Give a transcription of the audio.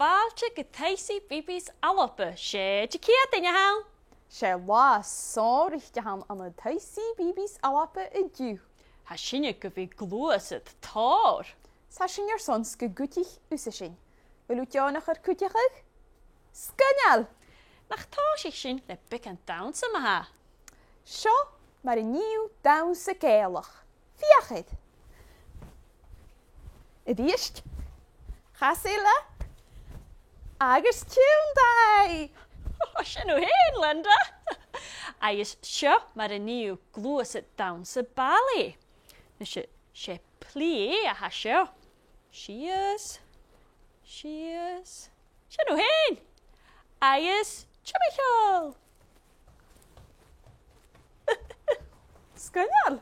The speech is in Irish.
fáilte go CBeebies ALBA sé de céad inne hán. sé lá sóirte han an CBeebies ALBA I dú. Tá sinne go bhí gluasad tóir. Sa sin ar sons go gútich úsa sin. Bhfuil teánach ar cúteach? Scanneal! Nach tá sé sin le bic an Dannsa maithe. Seo mar I níu Dannsa Gàidhealach. Fiachid. I ddíist? Chasaile? Agus tiúndai! Sin ó héin, Linda. Agus seo mar a níu gluasad Dannsa Ballet. Na sé plí a ha seo. Sias. Sin ó héin. Agus Michael. Scanneal!